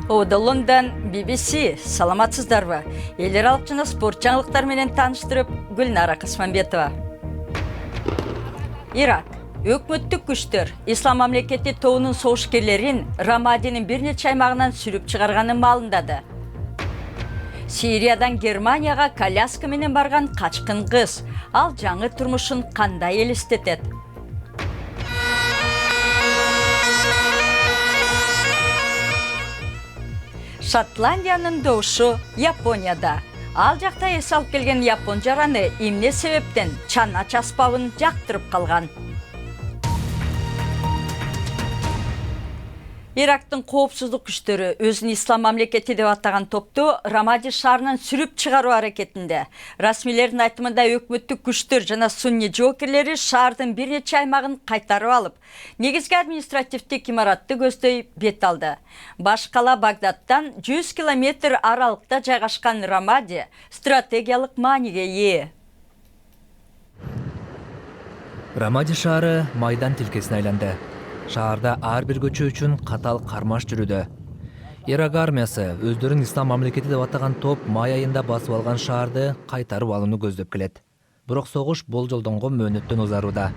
Ода Лондон, BBC, саламатсыздарбы? Элер алып жана спорт жаңылыктар менен таныштырып, Гүлнара Кысманбетова. Ирак. Өкмөттүк күчтөр Ислам мамлекети тобунун согушкерлерин Рамадинин бир нече аймагынан сүрүп чыгарганын маалымдады. Сириядан Германияга коляска менен барган качкын кыз. Ал жаңы турмушун кандай элестетет? Шотландиянын добушу Японияда. Ал жакта эс алып келген япон жараны эмне себептен чана часпабын жактырып калган? Ирактын коопсуздук күчтөрү өзүн Ислам мамлекети деп атаган топту Рамади шаарынан сүрүп чыгаруу аракетинде. Расмийлердин айтымында өкмөттүк күчтөр жана сунни жоокерлери шаардын бир нече аймагын кайтарып алып, негизги административдик имаратты көздөй бет алды. Баш кала Багдадтан 100 километр аралыкта жайгашкан Рамади стратегиялык мааниге ээ. Рамади шаары майдан тилкесине айланды. Шаарда ар бир көчө үчүн катал кармаш жүрүүдө. Ирак армиясы өздөрүн Ислам мамлекети деп атаган топ май айында басып алган шаарды кайтарып алууну көздөп келет. Бирок согуш болжолдонгон мөөнөттөн узарууда.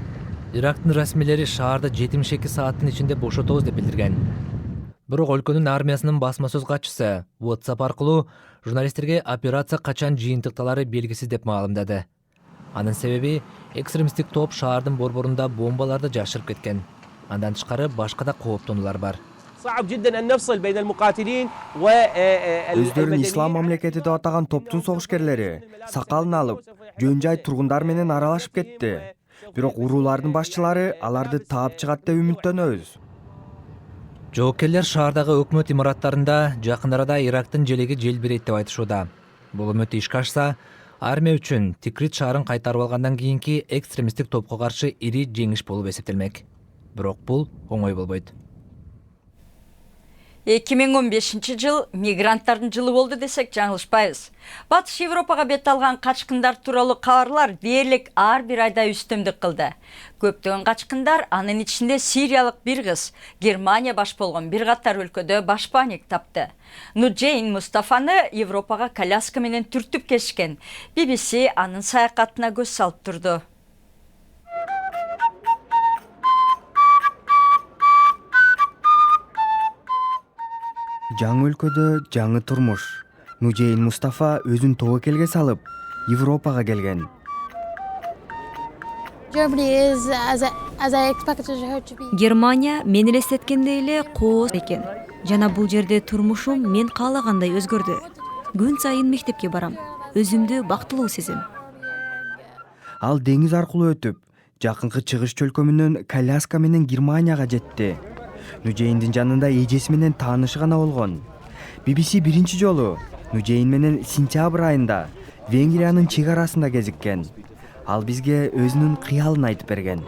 Ирактын расмийлери шаарды 72 сааттын ичинде бошотобуз деп билдирген. Бирок өлкөнүн армиясынын басма сөз катчысы WhatsApp аркылуу журналисттерге операция качан жыйынтыкталары белгисиз деп маалымдады. Анын себеби экстремисттик топ шаардын борборунда бомбаларды жашырып кеткен. Андан тышкары башка да кооптонуулар бар. Өздөрүн Ислам мамлекети деп атаган топтун согушкерлери сакалын алып, жөн жай тургундар менен аралашып кетти. Бирок уруулардын башчылары аларды таап чыгат деп үмүттөнөбүз. Жоокерлер шаардагы өкмөт имараттарында жакын арада Ирактын желеги желбирейт деп айтышууда. Бул үмүт ишке ашса, армия үчүн Тикрит шаарын кайтарып алгандан кийинки экстремисттик топко каршы ири жеңиш болуп эсептелмек. Бирок бул оңой болбойт. 2015 жыл мигранттардын жылы болду десек жаңылышпайбыз. Батыш Европага бет алган качкындар тууралуу кабарлар дээрлик ар бир айда үстөмдүк кылды. Көптөгөн качкындар, анын ичинде сириялык бир кыз, Германия баш болгон бир катар өлкөдө башпаанек тапты. Нуджейн Мустафаны Европага коляска менен түртүп кетишкен. BBC анын саякатына көз салып турду. Жаңы өлкөдө жаңы турмуш. Нуджейн Мустафа өзүн тобокелге салып, Европага келген. Германия мен элестеткендей эле кооз экен. Жана бул жерде турмушум мен каалагандай өзгөрдү. Күн сайын мектепке барам. Өзүмдү бактылуу сезем. Ал деңиз аркылуу өтүп, жакынкы чыгыш чөлкөмүнөн коляска менен Германияга жетти. Нуджейндин жанында эжеси менен таанышы гана болгон. BBC биринчи жолу Нуджейн менен сентябрь айында Венгриянын чек арасында кезиккен. Ал бизге өзүнүн кыялын айтып берген.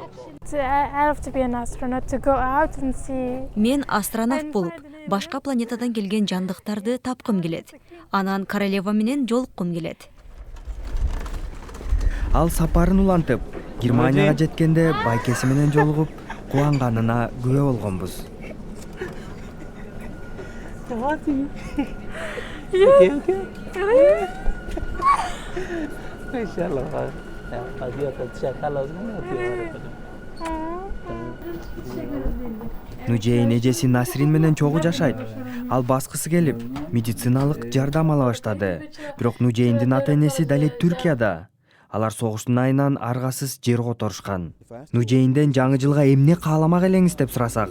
Мен астронавт болуп, башка планетадан келген жандыктарды тапкым келет. Анан королева менен жолуккум келет. Ал сапарын улантып, Германияга жеткенде байкеси менен жолугуп, кубанганына күбө болгонбуз. Нуджейн эжеси Насрин менен чогуу жашайт. Ал баскысы келип, медициналык жардам ала баштады. Бирок Нуджейндин ата-энеси дале Түркияда. Алар согуштун айынан аргасыз жер которушкан. Нуджейнден жаңы жылга эмне кааламак элеңиз деп сурасак?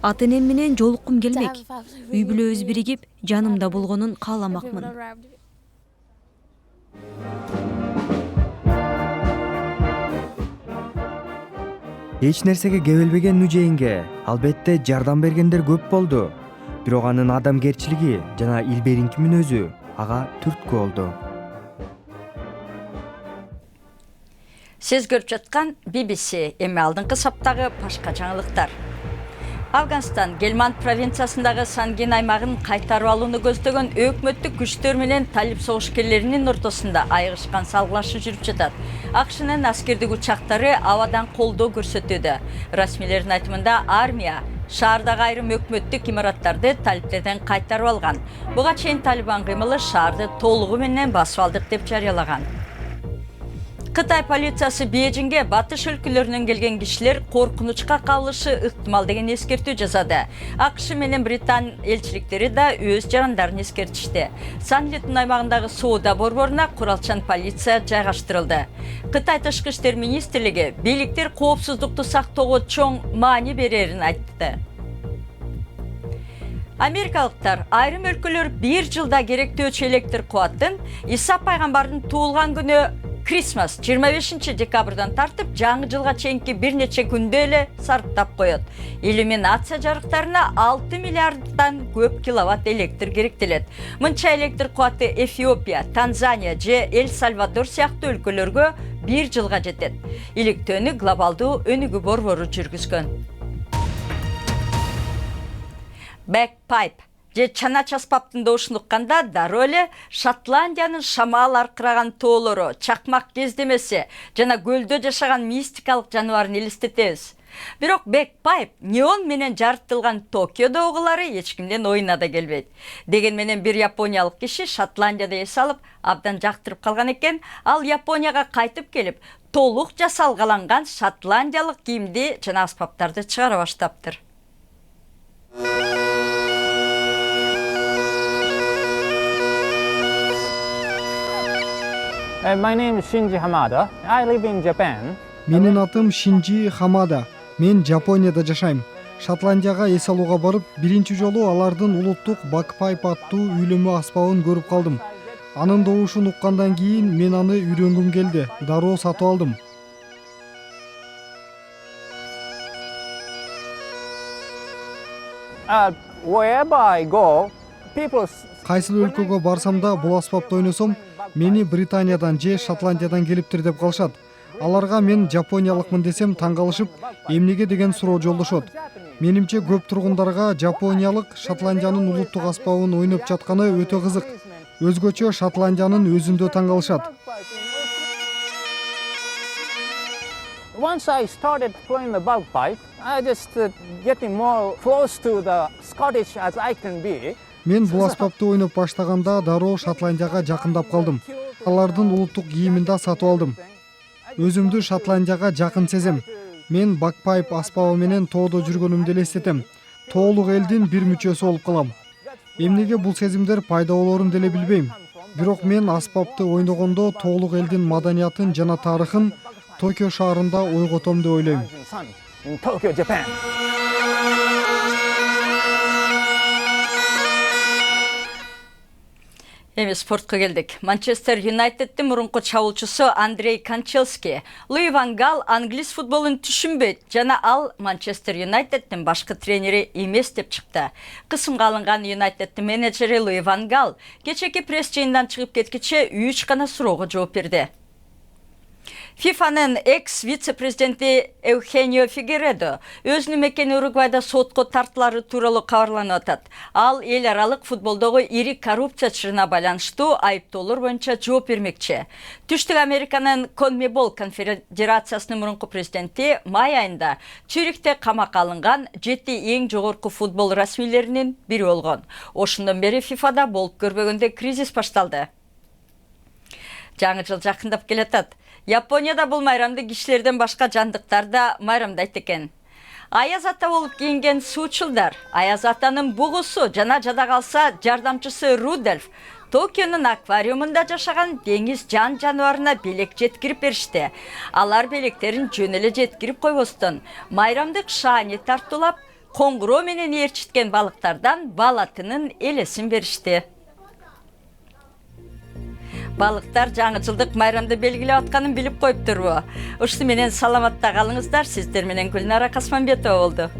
Ата-энем менен жолуккум келмек. Үй бүлөбүз биригип, жанымда болгонун кааламакмын. Эч нерсеге кебелбеген Нуджейнге албетте жардам бергендер көп болду. Бирок анын адамгерчилиги жана илберинки мүнөзү ага түрткү болду. Сиз көрүп жаткан BBC эми алдыңкы саптагы башка жаңылыктар. Афганстан Гельманд провинциясындагы Сангин аймагын кайтарып алууну көздөгөн өкмөттүк күчтөр менен талип согушкерлеринин ортосунда айыгышкан салгылашуу жүрүп жатат. АКШнын аскердик учактары абадан колдоо көрсөтүүдө. Расмийлердин айтымында армия шаардагы айрым өкмөттүк имараттарды талиптерден кайтарып алган. Буга чейин Талибан кыймылы шаарды толугу менен басып алдык деп жарыялаган. Кытай полициясы Бейжиңге батыш өлкөлөрүнөн келген кишилер коркунучка кабылышы ыктымал деген эскертүү жасады. АКШ менен Британ элчиликтери да өз жарандарын эскертишти. Санлитун аймагындагы соода борборуна куралчан полиция жайгаштырылды. Кытай тышкы иштер министрлиги бийликтер коопсуздукту сактоого чоң маани берерин айтты. Америкалыктар айрым өлкөлөр 1 жылда керектүү электр кубатын Иса пайгамбардын туулган күнү Крисмас 25 декабрдан тартып жаңы жылга чейинки бир нече күндө эле сарптап коет. Иллюминация жарыктарына 6 миллиарддан көп киловатт электр керектелет. Мынча электр кубаты Эфиопия, Танзания же Эль-Сальвадор сыяктуу өлкөлөргө 1 жылга жетет. Иликтөөнү глобалдуу өнүгүү борбору жүргүзгөн. Бэкпайп же чана часпаптын добушун укканда дароо эле Шотландиянын шамал аркыраган тоолору, чакмак кездемеси жана көлдө жашаган мистикалык жаныбарын элестетебиз. Бирок бэкпайп неон менен жарыктылган Токиодогулары эч кимден оюна да келбейт. Деген менен бир япониялык киши Шотландияда эс алып, абдан жактырып калган экен. Ал Японияга кайтып келип, толук жасалгаланган шотландиялык кийимди жана аспаптарды чыгара баштаптыр. My name is Shinji Hamada. I live in Japan. Менин атым Шинжи Хамада. Мен Жапонияда жашайм. Шотландияга эс алууга барып, биринчи жолу алардын улуттук бакпайп аттуу үйлөмө аспабын көрүп калдым. Анын добушун уккандан кийин мен аны үйрөнгүм келди. Дароо сатып алдым. Wherever I go, people Кайсыл өлкөгө барсам да бул аспапты ойносом, мени Британиядан же Шотландиядан келиптир деп калышат. Аларга мен жапониялыкмын десем таң калышып, эмнеге деген суроо жолдошот. Менимче көп тургундарга жапониялык Шотландиянын улуттук аспабын ойноп жатканы өтө кызык. Өзгөчө Шотландиянын өзүндө таң калышат. Once I started playing the bagpipe, I just getting more close to the Scottish as I can be. Мен бул аспапты ойноп баштаганда дароо Шотландияга жакындап калдым. Алардын улуттук кийимин да сатып алдым. Өзүмдү Шотландияга жакын сезем. Мен бакпайп аспабы менен тоодо жүргөнүмдү элестетем. Тоолук элдин бир мүчөсү болуп калам. Эмнеге бул сезимдер пайда болорун деле билбейм. Бирок мен аспапты ойногондо тоолук элдин маданиятын жана тарыхын Токио шаарында ойготом деп ойлойм. In Tokyo, Japan. Эми спортко келдик. Манчестер Юнайтеддин мурунку чабуулчусу Андрей Кончаловский Луи ван Гал англис футболун түшүнбөйт жана ал Манчестер Юнайтеддин башкы тренери эмес деп чыкты. Кысымга алынган Юнайтеддин менеджери Луи ван Гал кечеки пресс жыйындан чыгып кеткиче 3 гана суроого жооп берди. ФИФАнын экс-вице-президенти Эухенио Фигередо өзүнүн мекени Уругвайда сотко тартылары тууралуу кабарланып атат. Ал эл аралык футболдогу ири коррупция чырына байланыштуу айыптоолор боюнча жооп бермекчи. Түштүк Американын Конмебол конфедерациясынын мурунку президенти май айында Цюрихте камакка алынган 7 эң жогорку футбол расмийлеринин бири болгон. Ошондон бери ФИФАда болуп көрбөгөндөй кризис башталды. Жаңы жыл жакындап келатат. Японияда бул майрамды кишилерден башка жандыктар да майрамдайт экен. Аяз ата болуп кийинген суучулдар, Аяз атанын бугусу жана жада калса жардамчысы Рудольф Токионун аквариумунда жашаган деңиз жан жаныбарына белек жеткирип беришти. Алар белектерин жөн эле жеткирип койбостон, майрамдык шаани тартуулап, коңгуроо менен ээрчиткен балыктардан бал атынын элесин беришти. Балыктар жаңы жылдык майрамды белгилеп атканын билип коюптурбу? Ушуну менен саламатта калыңыздар. Сиздер менен Гүлнара Касманбетова болду.